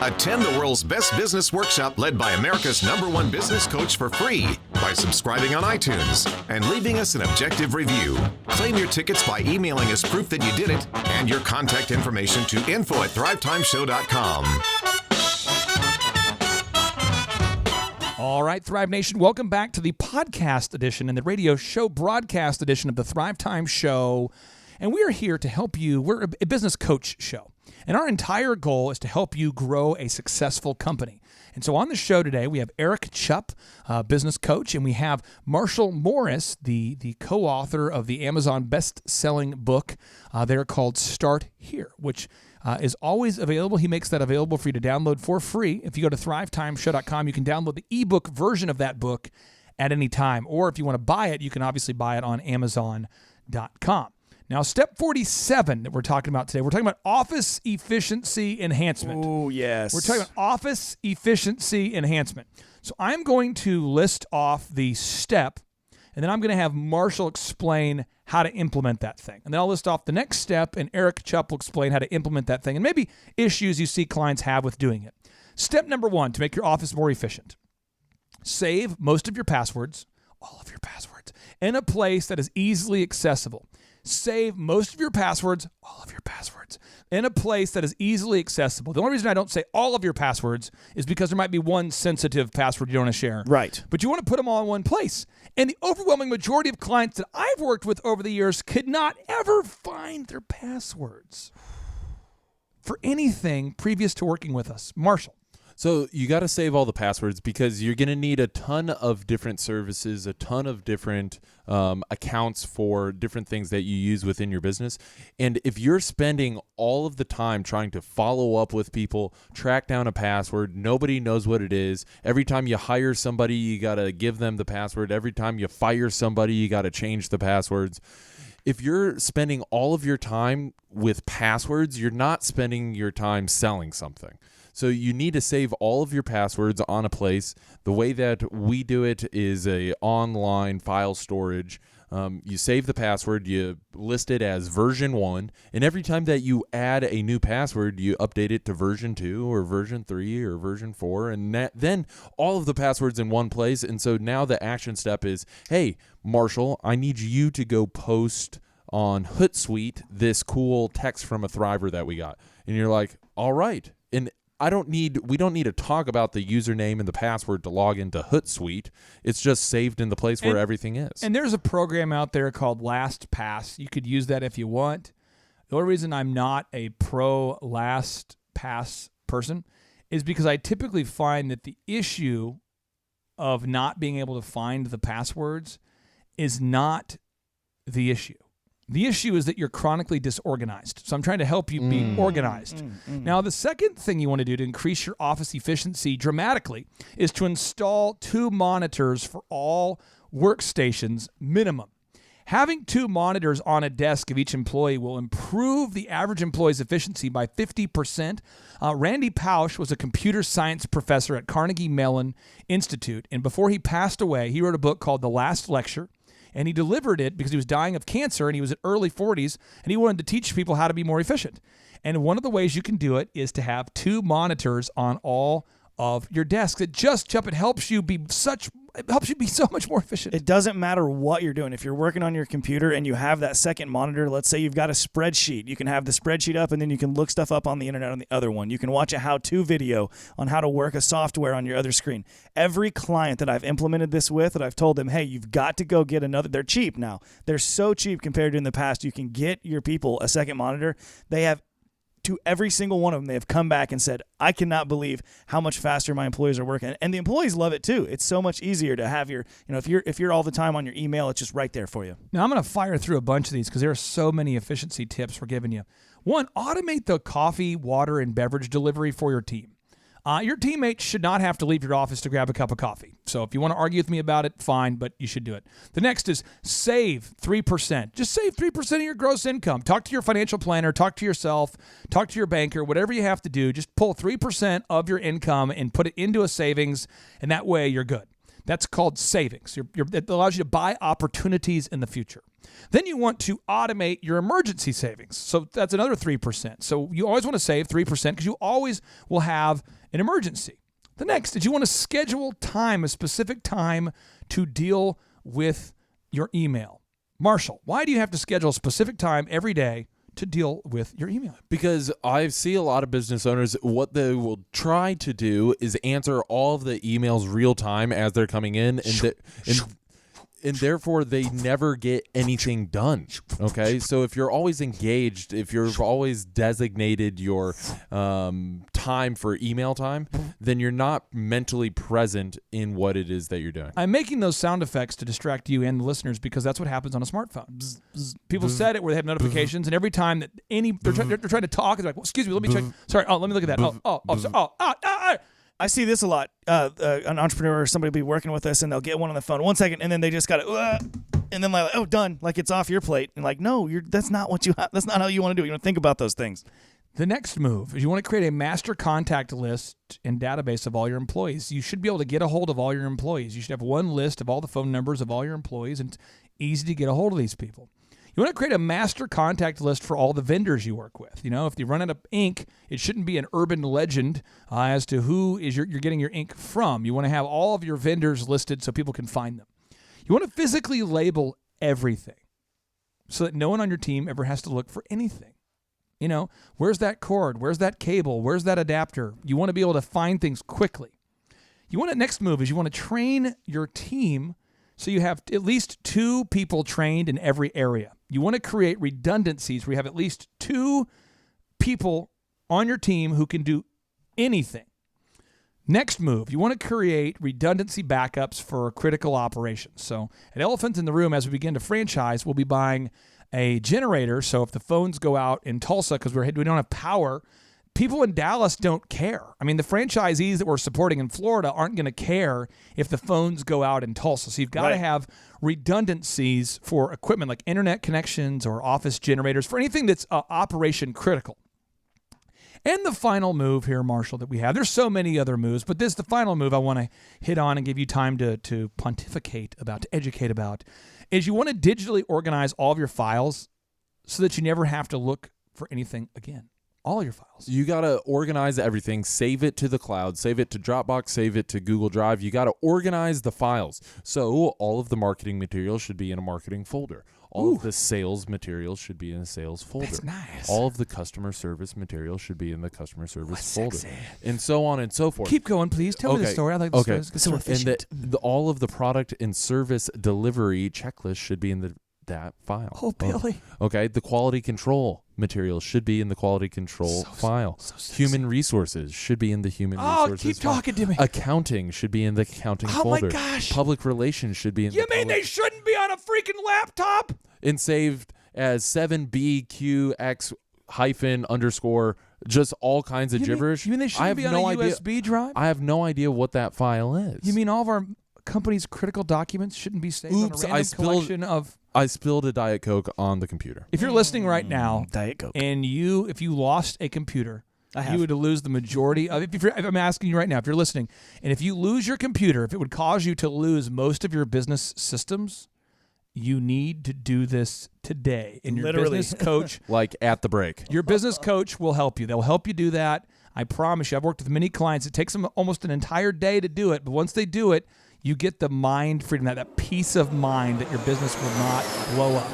Attend the world's best business workshop led by America's #1 business coach for free by subscribing on iTunes and leaving us an objective review. Claim your tickets by emailing us proof that you did it and your contact information to info@thrivetimeshow.com. All right, Thrive Nation, welcome back to the podcast edition and the radio show broadcast edition of the Thrivetime Show. And we are here to help you. We're a business coach show. And our entire goal is to help you grow a successful company. And so on the show today, we have Eric Chupp, business coach, and we have Marshall Morris, the co-author of the Amazon best-selling book. They're called Start Here, which is always available. He makes that available for you to download for free. If you go to thrivetimeshow.com, you can download the ebook version of that book at any time. Or if you want to buy it, you can obviously buy it on Amazon.com. Now, step 47 that we're talking about today, we're talking about office efficiency enhancement. Oh, yes. We're talking about office efficiency enhancement. So I'm going to list off the step, and then I'm going to have Marshall explain how to implement that thing. And then I'll list off the next step, and Eric Chupp will explain how to implement that thing, and maybe issues you see clients have with doing it. Step number 1, to make your office more efficient. Save most of your passwords, all of your passwords, in a place that is easily accessible. Save most of your passwords, all of your passwords, in a place that is easily accessible. The only reason I don't say all of your passwords is because there might be one sensitive password you don't want to share. Right. But you want to put them all in one place. And the overwhelming majority of clients that I've worked with over the years could not ever find their passwords for anything previous to working with us. Marshall. So you got to save all the passwords because you're going to need a ton of different services, a ton of different accounts for different things that you use within your business. And if you're spending all of the time trying to follow up with people, track down a password, nobody knows what it is. Every time you hire somebody, you got to give them the password. Every time you fire somebody, you got to change the passwords. If you're spending all of your time with passwords, you're not spending your time selling something. So you need to save all of your passwords on a place. The way that we do it is a online file storage. You save the password, you list it as version 1, and every time that you add a new password, you update it to version 2 or version 3 or version 4, and then all of the passwords in one place. And so now the action step is, hey, Marshall, I need you to go post on Hootsuite this cool text from a Thriver that we got. And you're like, all right. And we don't need to talk about the username and the password to log into Hootsuite. It's just saved in the place where everything is. And there's a program out there called LastPass. You could use that if you want. The only reason I'm not a pro LastPass person is because I typically find that the issue of not being able to find the passwords is not the issue. The issue is that you're chronically disorganized. So I'm trying to help you be organized. Now, the second thing you want to do to increase your office efficiency dramatically is to install 2 monitors for all workstations minimum. Having 2 monitors on a desk of each employee will improve the average employee's efficiency by 50%. Randy Pausch was a computer science professor at Carnegie Mellon Institute, and before he passed away, he wrote a book called The Last Lecture. And he delivered it because he was dying of cancer and he was in early 40s and he wanted to teach people how to be more efficient. And one of the ways you can do it is to have 2 monitors on all of your desks. It helps you be so much more efficient. It doesn't matter what you're doing. If you're working on your computer and you have that second monitor, let's say you've got a spreadsheet. You can have the spreadsheet up and then you can look stuff up on the internet on the other one. You can watch a how-to video on how to work a software on your other screen. Every client that I've implemented this with, that I've told them, hey, you've got to go get another. They're cheap now. They're so cheap compared to in the past. You can get your people a second monitor. They have to every single one of them, they have come back and said, I cannot believe how much faster my employees are working. And the employees love it too. It's so much easier to have your, if you're all the time on your email, it's just right there for you. Now I'm going to fire through a bunch of these because there are so many efficiency tips we're giving you. 1, automate the coffee, water, and beverage delivery for your team. Your teammates should not have to leave your office to grab a cup of coffee. So if you want to argue with me about it, fine, but you should do it. The next is save 3%. Just save 3% of your gross income. Talk to your financial planner, talk to yourself, talk to your banker, whatever you have to do. Just pull 3% of your income and put it into a savings, and that way you're good. That's called savings. It allows you to buy opportunities in the future. Then you want to automate your emergency savings. So that's another 3%. So you always want to save 3% because you always will have an emergency. The next is you want to schedule time, a specific time to deal with your email. Marshall, why do you have to schedule a specific time every day to deal with your email? Because I see a lot of business owners, what they will try to do is answer all of the emails real time as they're coming in, and therefore they never get anything done. Okay, so if you're always engaged, if you've always designated your time for email time, then you're not mentally present in what it is that you're doing. I'm making those sound effects to distract you and the listeners because that's what happens on a smartphone. People said it where they have notifications, and every time that they're trying to talk, they're like, well, excuse me, let me check. Sorry, let me look at that. I see this a lot. An entrepreneur or somebody will be working with us, and they'll get one on the phone 1 second, and then they just got to, and then like, oh, done. Like it's off your plate. And like, no, that's not what you have. That's not how you want to do it. You want to think about those things. The next move is you want to create a master contact list and database of all your employees. You should be able to get a hold of all your employees. You should have one list of all the phone numbers of all your employees, and it's easy to get a hold of these people. You want to create a master contact list for all the vendors you work with. You know, if you run out of ink, it shouldn't be an urban legend as to who is you're getting your ink from. You want to have all of your vendors listed so people can find them. You want to physically label everything so that no one on your team ever has to look for anything. You know, where's that cord? Where's that cable? Where's that adapter? You want to be able to find things quickly. Next move is you want to train your team so you have at least 2 people trained in every area. You want to create redundancies where you have at least 2 people on your team who can do anything. Next move, you want to create redundancy backups for critical operations. So at Elephants in the Room, as we begin to franchise, we'll be buying a generator. So if the phones go out in Tulsa because we don't have power, people in Dallas don't care. I mean, the franchisees that we're supporting in Florida aren't going to care if the phones go out in Tulsa. So you've got to have redundancies for equipment like internet connections or office generators for anything that's operation critical. And the final move here, Marshall, that we have, there's so many other moves, but this is the final move I want to hit on and give you time to pontificate about, to educate about, is you want to digitally organize all of your files so that you never have to look for anything again. All your files. You got to organize everything, save it to the cloud, save it to Dropbox, save it to Google Drive. You got to organize the files. So all of the marketing material should be in a marketing folder. All of the sales material should be in a sales folder. That's nice. All of the customer service material should be in the customer service folder. And so on and so forth. Keep going, please. Tell me the story. I like the story. It's so efficient. And all of the product and service delivery checklist should be in that file. Oh, Billy. Okay. The quality control material should be in the quality control file. Human resources should be in the human resources keep file. talking to me. Accounting should be in the accounting folder. Oh, my gosh. Public relations should be in You mean they shouldn't be on a freaking laptop? And saved as 7BQX _ just all kinds of gibberish. You mean they shouldn't be on a USB drive? I have no idea what that file is. You mean all of our company's critical documents shouldn't be saved on a random collection of... I spilled a Diet Coke on the computer. If you're listening right now, Diet Coke, and if you lost a computer, you would lose the majority of it. If I'm asking you right now, if you're listening, and if you lose your computer, if it would cause you to lose most of your business systems, you need to do this today. And your business coach, like at the break, your business coach will help you. They'll help you do that. I promise you. I've worked with many clients. It takes them almost an entire day to do it, but once they do it, you get the mind freedom, that peace of mind that your business will not blow up.